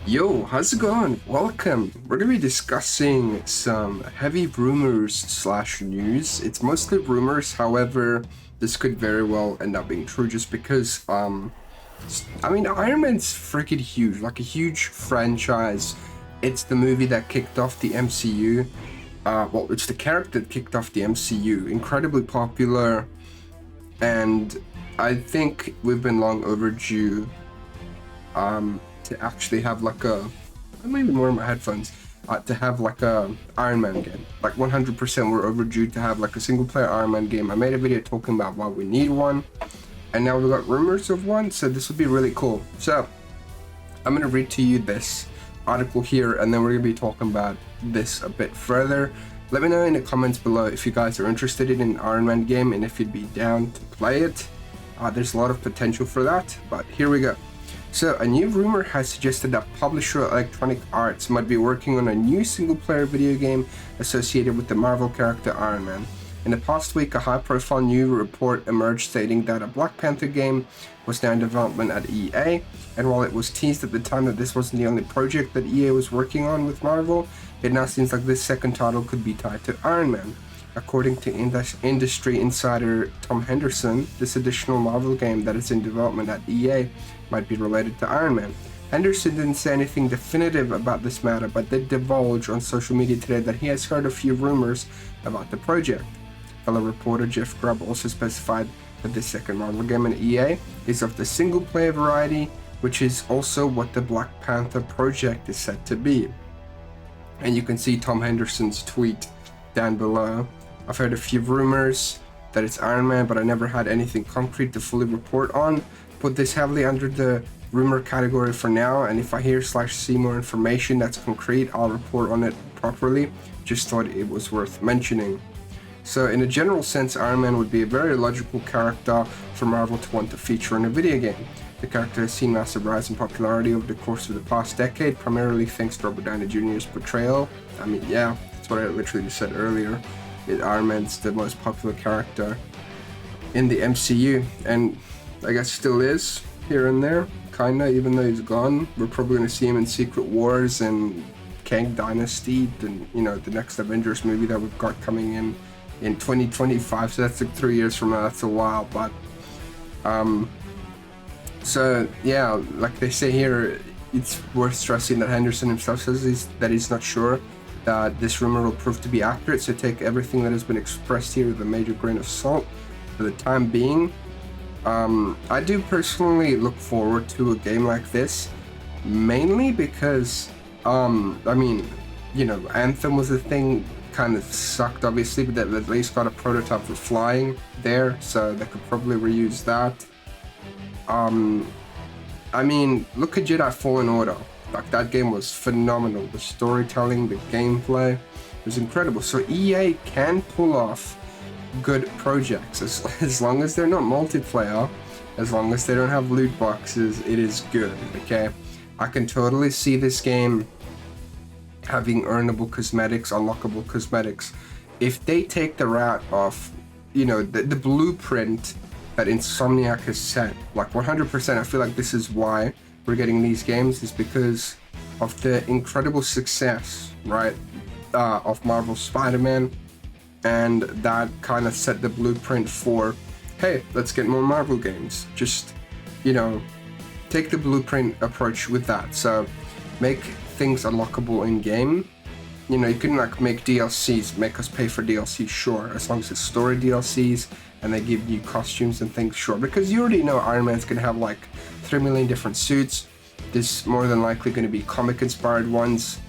Yo, how's it going? Welcome. We're gonna be discussing some heavy rumors slash news. It's mostly rumors, however, this could very well end up being true just because Iron Man's freaking huge, like a huge franchise. It's the movie that kicked off the MCU. Well, it's the character that kicked off the MCU. Incredibly popular, and I think we've been long overdue to actually have like a, I might even wear my headphones, to have like a Iron Man game. Like 100% we're overdue to have like a single player Iron Man game. I made a video talking about why we need one, and now we've got rumors of one, so this would be really cool. So I'm gonna read to you this article here, and then we're gonna be talking about this a bit further. Let me know in the comments below if you guys are interested in an Iron Man game and if you'd be down to play it. There's a lot of potential for that, but here we go. So, a new rumor has suggested that publisher Electronic Arts might be working on a new single-player video game associated with the Marvel character Iron Man. In the past week, a high-profile new report emerged stating that a Black Panther game was now in development at EA, and while it was teased at the time that this wasn't the only project that EA was working on with Marvel, it now seems like this second title could be tied to Iron Man. According to industry insider Tom Henderson, this additional Marvel game that is in development at EA might be related to Iron Man. Henderson didn't say anything definitive about this matter, but did divulge on social media today that he has heard a few rumors about the project. Fellow reporter Jeff Grubb also specified that the second Marvel game in EA is of the single-player variety, which is also what the Black Panther project is said to be. And you can see Tom Henderson's tweet down below. I've heard a few rumors that it's Iron Man, but I never had anything concrete to fully report on. Put this heavily under the rumor category for now, and if I hear/see more information that's concrete, I'll report on it properly. Just thought it was worth mentioning. So in a general sense, Iron Man would be a very logical character for Marvel to want to feature in a video game. The character has seen massive rise in popularity over the course of the past decade, primarily thanks to Robert Downey Jr.'s portrayal. I mean, yeah, that's what I literally just said earlier. Iron Man's the most popular character in the MCU, and I guess still is here and there, kinda, even though he's gone. We're probably gonna see him in Secret Wars and Kang Dynasty, and the next Avengers movie that we've got coming in 2025. So that's like 3 years from now. That's a while, but so yeah, like they say here, it's worth stressing that Henderson himself says that he's not sure that this rumor will prove to be accurate, so take everything that has been expressed here with a major grain of salt for the time being. I do personally look forward to a game like this, mainly because, Anthem was a thing, kind of sucked obviously, but they've at least got a prototype for flying there, so they could probably reuse that. Look at Jedi Fallen Order. Like, that game was phenomenal. The storytelling, the gameplay was incredible. So EA can pull off good projects as long as they're not multiplayer, as long as they don't have loot boxes. It is good. Okay, I can totally see this game having earnable cosmetics, unlockable cosmetics, if they take the route of the blueprint that Insomniac has set. Like 100%, I feel like this is why we're getting these games, is because of the incredible success, right, of Marvel Spider-Man, and that kind of set the blueprint for, hey, let's get more Marvel games. Just, take the blueprint approach with that. So make things unlockable in game. You can like make DLCs, make us pay for DLCs, sure, as long as it's story DLCs and they give you costumes and things, sure, because you already know Iron Man's gonna have like 3 million different suits. There's more than likely going to be comic inspired ones.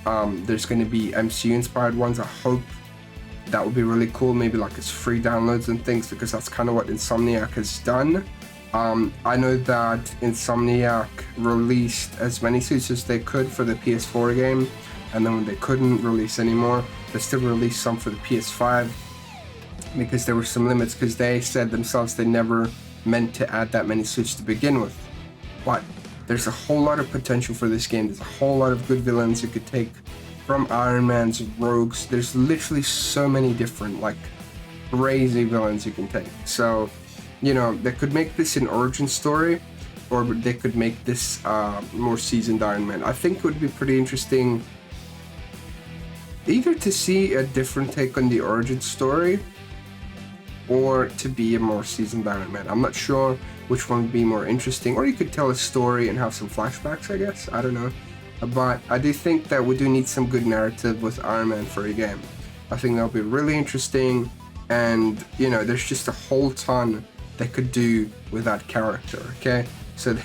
There's going to be MCU inspired ones. I hope that would be really cool. Maybe like it's free downloads and things, because that's kind of what Insomniac has done. I know that Insomniac released as many suits as they could for the PS4 game, and then when they couldn't release anymore, they still released some for the PS5 because there were some limits, because they said themselves they never meant to add that many suits to begin with. But there's a whole lot of potential for this game. There's a whole lot of good villains you could take from Iron Man's rogues. There's literally so many different, like, crazy villains you can take. So, they could make this an origin story, or they could make this more seasoned Iron Man. I think it would be pretty interesting either to see a different take on the origin story or to be a more seasoned Iron Man. I'm not sure which one would be more interesting, or you could tell a story and have some flashbacks, I guess. I don't know. But I do think that we do need some good narrative with Iron Man for a game. I think that'll be really interesting, and you know, there's just a whole ton they could do with that character, okay? So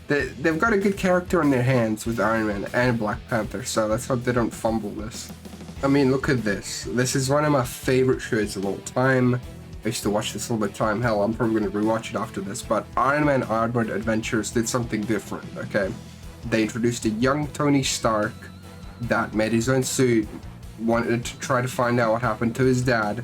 they've got a good character on their hands with Iron Man and Black Panther, so let's hope they don't fumble this. I mean, look at this. This is one of my favorite shows of all time. I used to watch this all the time. Hell, I'm probably going to rewatch it after this, but Ironwood Adventures did something different, okay? They introduced a young Tony Stark that made his own suit, wanted to try to find out what happened to his dad.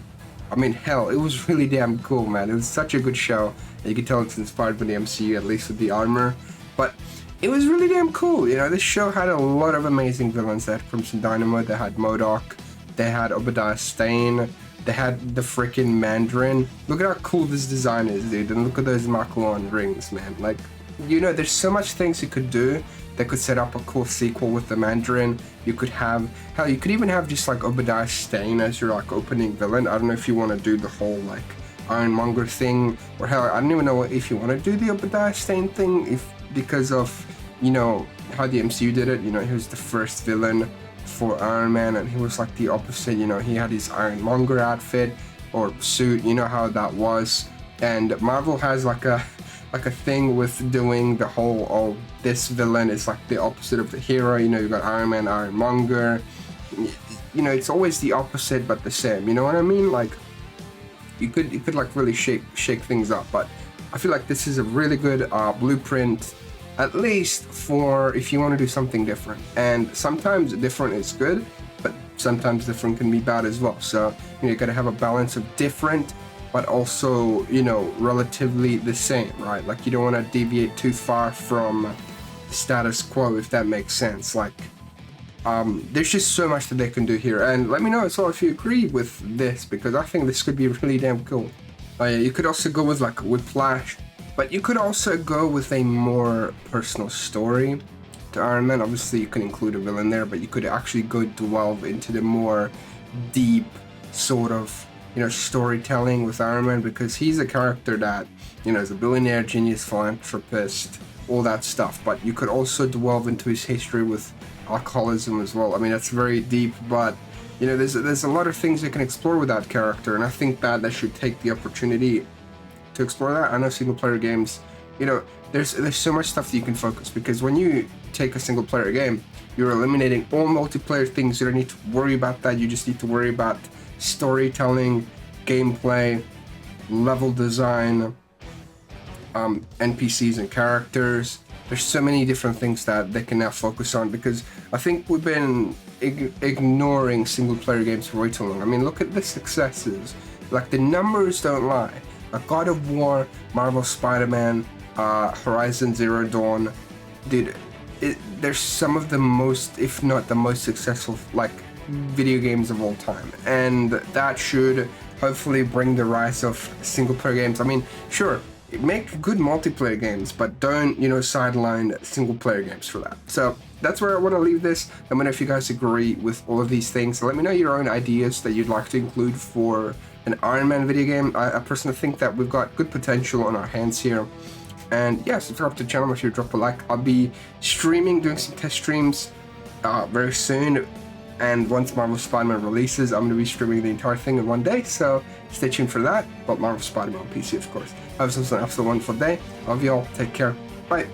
I mean, hell, it was really damn cool, man. It was such a good show. You can tell it's inspired by the MCU, at least with the armor. But it was really damn cool. You know, this show had a lot of amazing villains. They had Crimson Dynamo, they had MODOK, they had Obadiah Stane, they had the freaking Mandarin. Look at how cool this design is, dude. And look at those Macaron rings, man. Like, you know, there's so much things you could do that could set up a cool sequel with the Mandarin. You could have, hell, you could even have just like Obadiah Stane as your like opening villain. I don't know if you want to do the whole like Ironmonger thing, or hell, I don't even know if you want to do the Obadiah Stane thing, if because of, you know, how the MCU did it. You know, he was the first villain for Iron Man, and he was like the opposite. You know, he had his Ironmonger outfit or suit. You know how that was. And Marvel has like a thing with doing the whole, oh, this villain is like the opposite of the hero. You know, you got Iron Man, Ironmonger. You know, it's always the opposite but the same. You know what I mean? Like, you could like really shake things up. But I feel like this is a really good blueprint, at least for if you want to do something different. And sometimes different is good, but sometimes different can be bad as well. So you gotta have a balance of different, but also, you know, relatively the same, right? Like, you don't want to deviate too far from the status quo, if that makes sense. Like, there's just so much that they can do here. And let me know as well if you agree with this, because I think this could be really damn cool. Yeah, you could also go with like Whiplash, but you could also go with a more personal story to Iron Man. Obviously, you can include a villain there, but you could actually go delve into the more deep sort of, you know, storytelling with Iron Man, because he's a character that, you know, is a billionaire, genius, philanthropist, all that stuff. But you could also delve into his history with alcoholism as well. I mean, that's very deep, but you know, there's a lot of things you can explore with that character, and I think that they should take the opportunity to explore that. I know single player games, you know, there's so much stuff that you can focus, because when you take a single player game, you're eliminating all multiplayer things. You don't need to worry about that. You just need to worry about storytelling, gameplay, level design, NPCs and characters. There's so many different things that they can now focus on, because I think we've been ignoring single player games for way too long. I mean, look at the successes. Like, the numbers don't lie. Like God of War, Marvel Spider-Man, Horizon Zero Dawn, dude, they're some of the most, if not the most successful, like, video games of all time, and that should hopefully bring the rise of single player games. I mean, sure, make good multiplayer games, but don't, you know, sideline single player games for that. So that's where I want to leave this. Let me know if you guys agree with all of these things. Let me know your own ideas that you'd like to include for an Iron Man video game. I personally think that we've got good potential on our hands here. And yeah, subscribe to the channel, make sure you drop a like. I'll be streaming, doing some test streams very soon. And once Marvel Spider-Man releases, I'm going to be streaming the entire thing in one day. So stay tuned for that. But Marvel Spider-Man on PC, of course. Have a wonderful day. Love y'all. Take care. Bye.